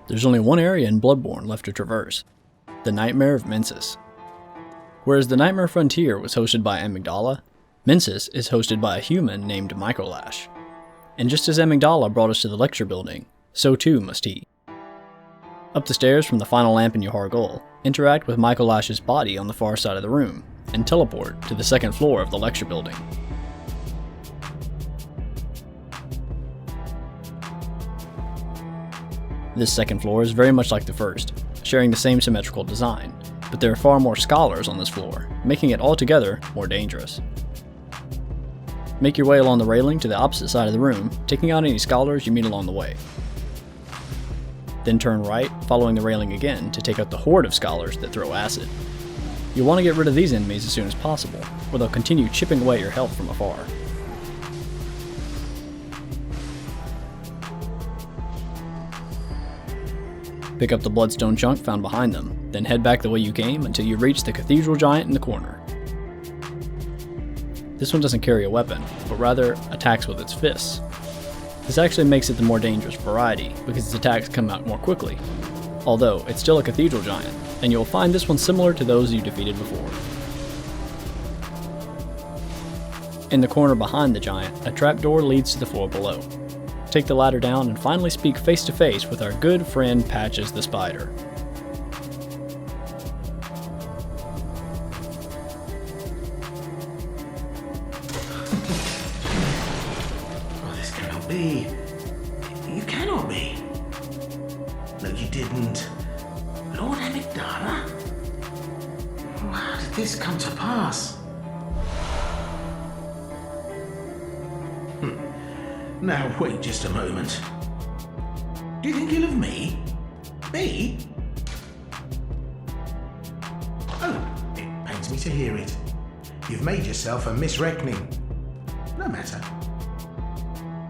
There's only one area in Bloodborne left to traverse, the Nightmare of Mensis. Whereas the Nightmare Frontier was hosted by Amygdala, Mensis is hosted by a human named Micolash. And just as Amygdala brought us to the lecture building, so too must he. Up the stairs from the final lamp in Yahar'gul, interact with Micolash's body on the far side of the room, and teleport to the second floor of the lecture building. This second floor is very much like the first, sharing the same symmetrical design, but there are far more scholars on this floor, making it altogether more dangerous. Make your way along the railing to the opposite side of the room, taking out any scholars you meet along the way. Then turn right, following the railing again to take out the horde of scholars that throw acid. You'll want to get rid of these enemies as soon as possible, or they'll continue chipping away your health from afar. Pick up the bloodstone chunk found behind them, then head back the way you came until you reach the cathedral giant in the corner. This one doesn't carry a weapon, but rather attacks with its fists. This actually makes it the more dangerous variety, because its attacks come out more quickly. Although, it's still a cathedral giant, and you'll find this one similar to those you defeated before. In the corner behind the giant, a trapdoor leads to the floor below. Take the ladder down and finally speak face to face with our good friend Patches the Spider. Oh, this cannot be. You cannot be. No, you didn't. Lord Amygdala? How did this come to pass? Now, wait just a moment. Do you think ill of me? Me? Oh, it pains me to hear it. You've made yourself a misreckoning. No matter.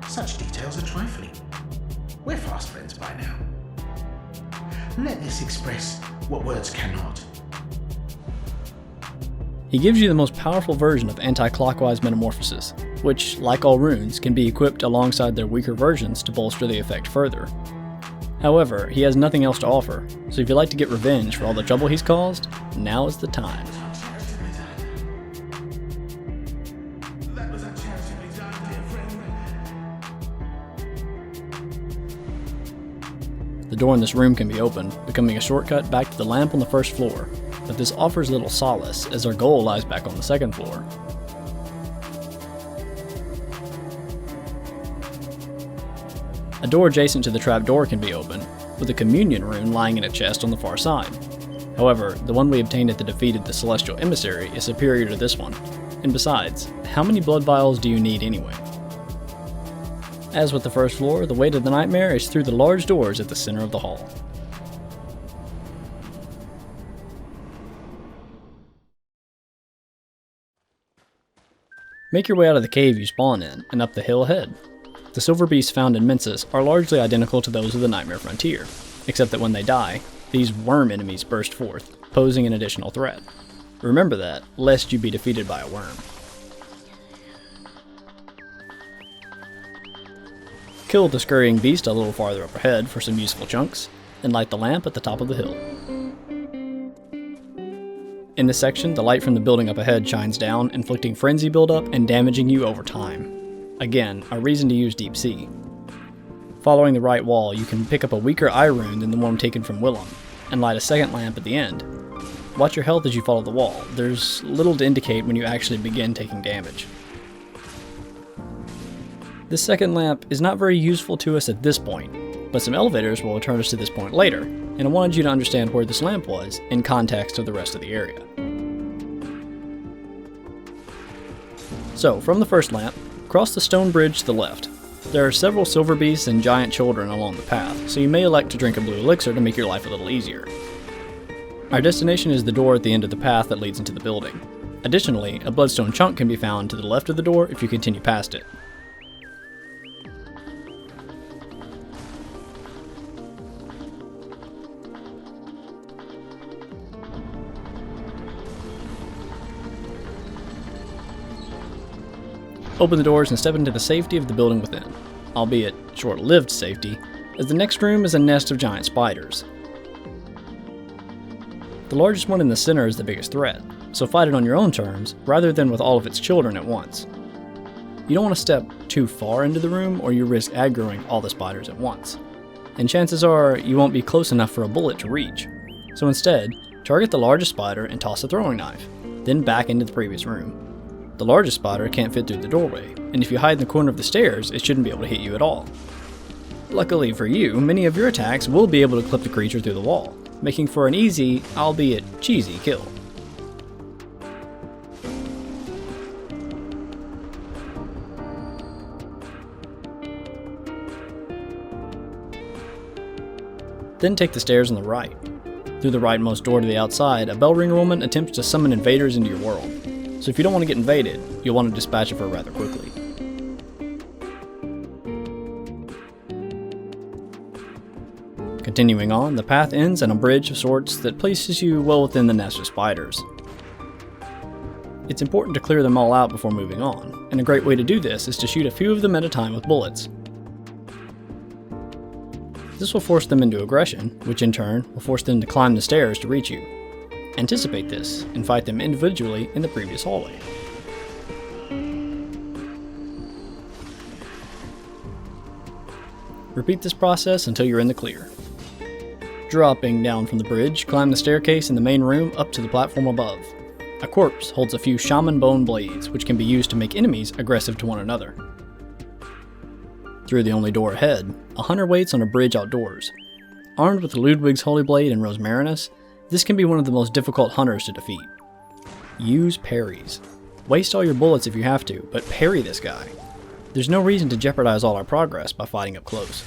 Such details are trifling. We're fast friends by now. Let this express what words cannot. He gives you the most powerful version of anti-clockwise metamorphosis, which, like all runes, can be equipped alongside their weaker versions to bolster the effect further. However, he has nothing else to offer, so if you'd like to get revenge for all the trouble he's caused, now is the time. The door in this room can be opened, becoming a shortcut back to the lamp on the first floor, but this offers little solace as our goal lies back on the second floor. A door adjacent to the trapdoor can be opened, with a communion rune lying in a chest on the far side. However, the one we obtained at the defeat of the Celestial Emissary is superior to this one, and besides, how many blood vials do you need anyway? As with the first floor, the way to the nightmare is through the large doors at the center of the hall. Make your way out of the cave you spawn in, and up the hill ahead. The silver beasts found in Mensis are largely identical to those of the Nightmare Frontier, except that when they die, these worm enemies burst forth, posing an additional threat. Remember that, lest you be defeated by a worm. Kill the scurrying beast a little farther up ahead for some useful chunks, and light the lamp at the top of the hill. In this section, the light from the building up ahead shines down, inflicting frenzy buildup and damaging you over time. Again, a reason to use Deep Sea. Following the right wall, you can pick up a weaker eye rune than the one taken from Willem, and light a second lamp at the end. Watch your health as you follow the wall. There's little to indicate when you actually begin taking damage. This second lamp is not very useful to us at this point, but some elevators will return us to this point later, and I wanted you to understand where this lamp was in context of the rest of the area. So, from the first lamp, cross the stone bridge to the left. There are several silver beasts and giant children along the path, so you may elect to drink a blue elixir to make your life a little easier. Our destination is the door at the end of the path that leads into the building. Additionally, a bloodstone chunk can be found to the left of the door if you continue past it. Open the doors and step into the safety of the building within, albeit short-lived safety, as the next room is a nest of giant spiders. The largest one in the center is the biggest threat, so fight it on your own terms rather than with all of its children at once. You don't want to step too far into the room or you risk aggroing all the spiders at once, and chances are you won't be close enough for a bullet to reach. So instead, target the largest spider and toss a throwing knife, then back into the previous room. The largest spider can't fit through the doorway, and if you hide in the corner of the stairs, it shouldn't be able to hit you at all. Luckily for you, many of your attacks will be able to clip the creature through the wall, making for an easy, albeit cheesy, kill. Then take the stairs on the right. Through the rightmost door to the outside, a bell ringer woman attempts to summon invaders into your world. So if you don't want to get invaded, you'll want to dispatch of her rather quickly. Continuing on, the path ends at a bridge of sorts that places you well within the nest of spiders. It's important to clear them all out before moving on, and a great way to do this is to shoot a few of them at a time with bullets. This will force them into aggression, which in turn will force them to climb the stairs to reach you. Anticipate this, and fight them individually in the previous hallway. Repeat this process until you're in the clear. Dropping down from the bridge, climb the staircase in the main room up to the platform above. A corpse holds a few shaman bone blades, which can be used to make enemies aggressive to one another. Through the only door ahead, a hunter waits on a bridge outdoors. Armed with Ludwig's Holy Blade and Rosmarinus, this can be one of the most difficult hunters to defeat. Use parries. Waste all your bullets if you have to, but parry this guy. There's no reason to jeopardize all our progress by fighting up close.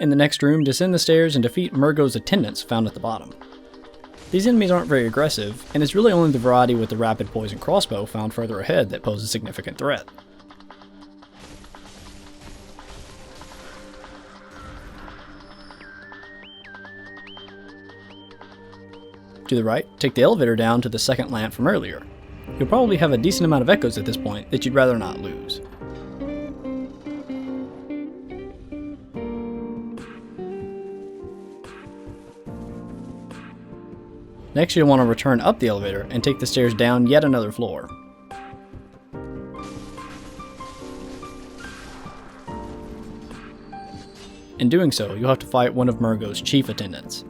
In the next room, descend the stairs and defeat Murgo's attendants found at the bottom. These enemies aren't very aggressive, and it's really only the variety with the rapid poison crossbow found further ahead that pose a significant threat. To the right, take the elevator down to the second lamp from earlier. You'll probably have a decent amount of echoes at this point that you'd rather not lose. Next, you'll want to return up the elevator and take the stairs down yet another floor. In doing so, you'll have to fight one of Murgo's chief attendants.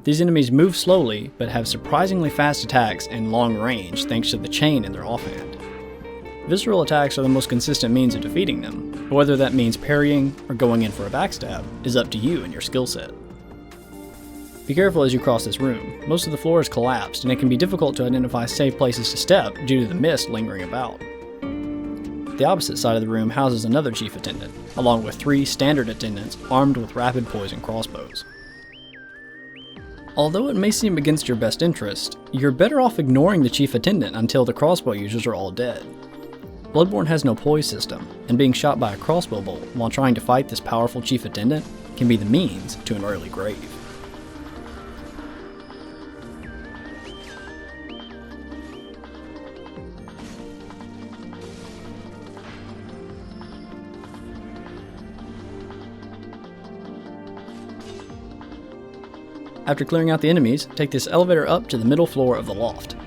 These enemies move slowly, but have surprisingly fast attacks and long range thanks to the chain in their offhand. Visceral attacks are the most consistent means of defeating them, but whether that means parrying or going in for a backstab is up to you and your skill set. Be careful as you cross this room. Most of the floor is collapsed, and it can be difficult to identify safe places to step due to the mist lingering about. The opposite side of the room houses another chief attendant, along with 3 standard attendants armed with rapid poison crossbows. Although it may seem against your best interest, you're better off ignoring the chief attendant until the crossbow users are all dead. Bloodborne has no poise system, and being shot by a crossbow bolt while trying to fight this powerful chief attendant can be the means to an early grave. After clearing out the enemies, take this elevator up to the middle floor of the loft.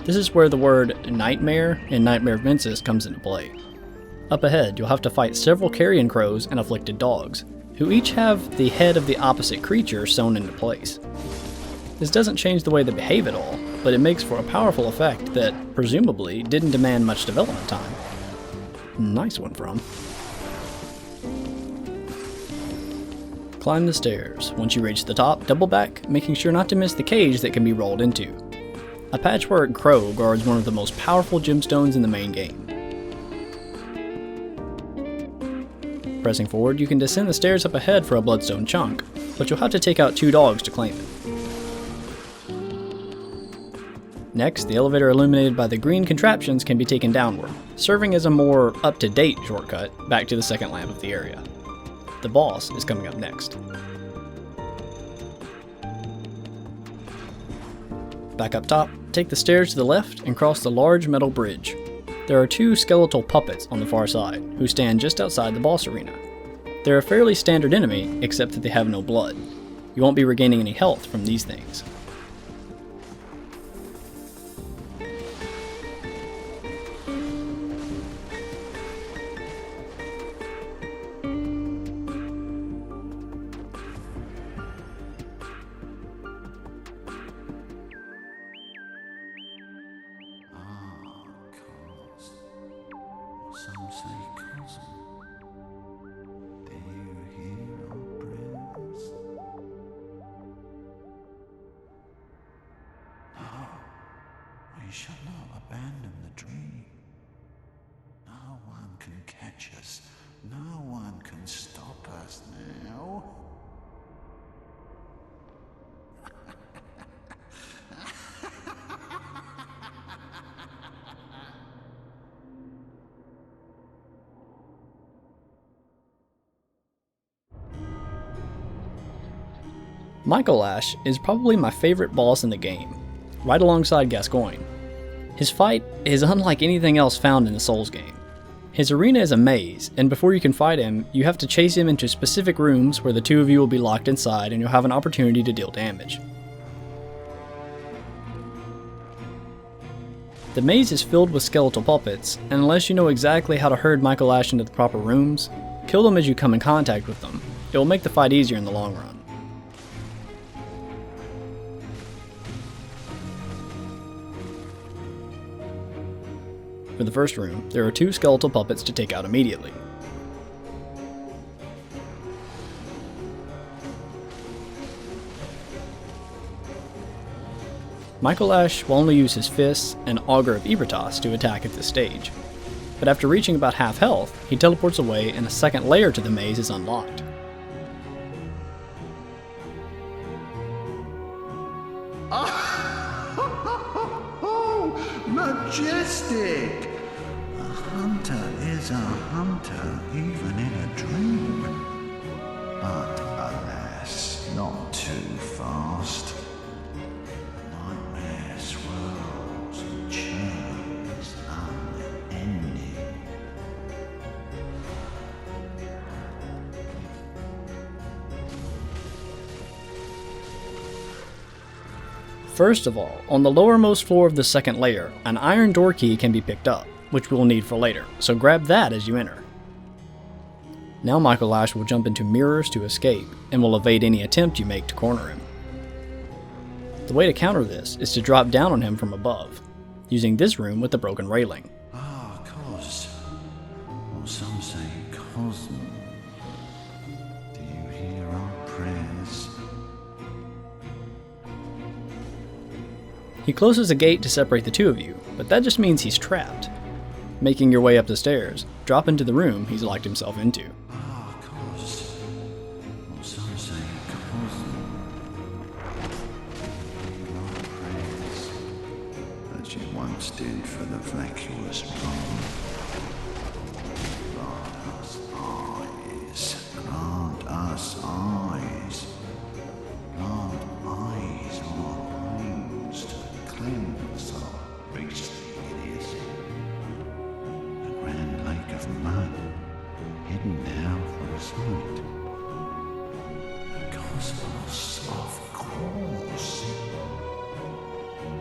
This is where the word Nightmare in Nightmare of Mensis comes into play. Up ahead, you'll have to fight several carrion crows and afflicted dogs, who each have the head of the opposite creature sewn into place. This doesn't change the way they behave at all, but it makes for a powerful effect that, presumably, didn't demand much development time. Nice one, From. Climb the stairs. Once you reach the top, double back, making sure not to miss the cage that can be rolled into. A patchwork crow guards one of the most powerful gemstones in the main game. Pressing forward, you can descend the stairs up ahead for a bloodstone chunk, but you'll have to take out 2 dogs to claim it. Next, the elevator illuminated by the green contraptions can be taken downward, serving as a more up-to-date shortcut back to the second lamp of the area. The boss is coming up next. Back up top, take the stairs to the left and cross the large metal bridge. There are two skeletal puppets on the far side, who stand just outside the boss arena. They're a fairly standard enemy, except that they have no blood. You won't be regaining any health from these things. Some say cousin. Do you hear our prayers? No, we shall not abandon the dream. No one can catch us. No one can stop us now. Micolash is probably my favorite boss in the game, right alongside Gascoigne. His fight is unlike anything else found in the Souls game. His arena is a maze, and before you can fight him, you have to chase him into specific rooms where the two of you will be locked inside and you'll have an opportunity to deal damage. The maze is filled with skeletal puppets, and unless you know exactly how to herd Micolash into the proper rooms, kill them as you come in contact with them. It will make the fight easier in the long run. For the first room, there are two skeletal puppets to take out immediately. Micolash will only use his fists and Augur of Ebertas to attack at this stage, but after reaching about half health, he teleports away and a second layer to the maze is unlocked. Oh, majestic! A hunter is a hunter, even in a dream. But alas, not too fast. Nightmare swirls and churns unending. First of all, on the lowermost floor of the second layer, an iron door key can be picked up, which we will need for later, so grab that as you enter. Now Micolash will jump into mirrors to escape, and will evade any attempt you make to corner him. The way to counter this is to drop down on him from above, using this room with the broken railing. Ah, Cos. Or some say Cosm. Do you hear our prayers? He closes a gate to separate the two of you, but that just means he's trapped. Making your way up the stairs, drop into the room he's locked himself into. Ah, Cos. Or some say Cosm. Hear our prayers, as you once did for the vacuous wrong. Grant us eyes. Grant us eyes. Grant eyes or brains to cleanse our beastly idiocy. The grand lake of mud, hidden now from sight. The cosmos of course.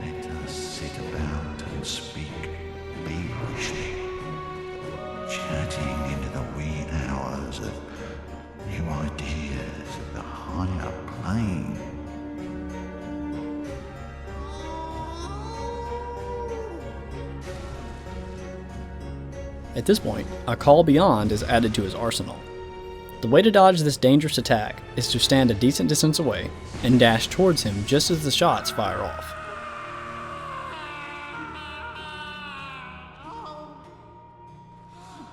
Let us sit about and speak feverishly, chatting into the wee hours of new ideas of the higher plane. At this point, a call beyond is added to his arsenal. The way to dodge this dangerous attack is to stand a decent distance away and dash towards him just as the shots fire off.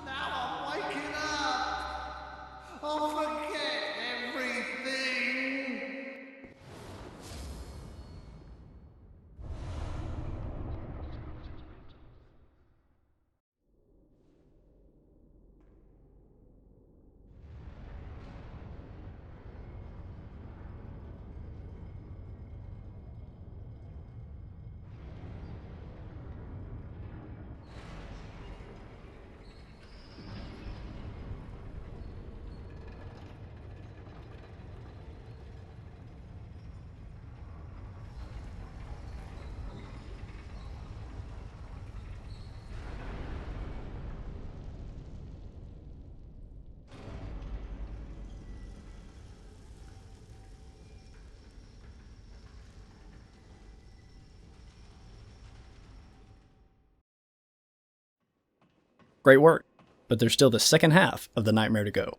Now I'm waking up. I'll forget everything. Great work, but there's still the second half of the nightmare to go.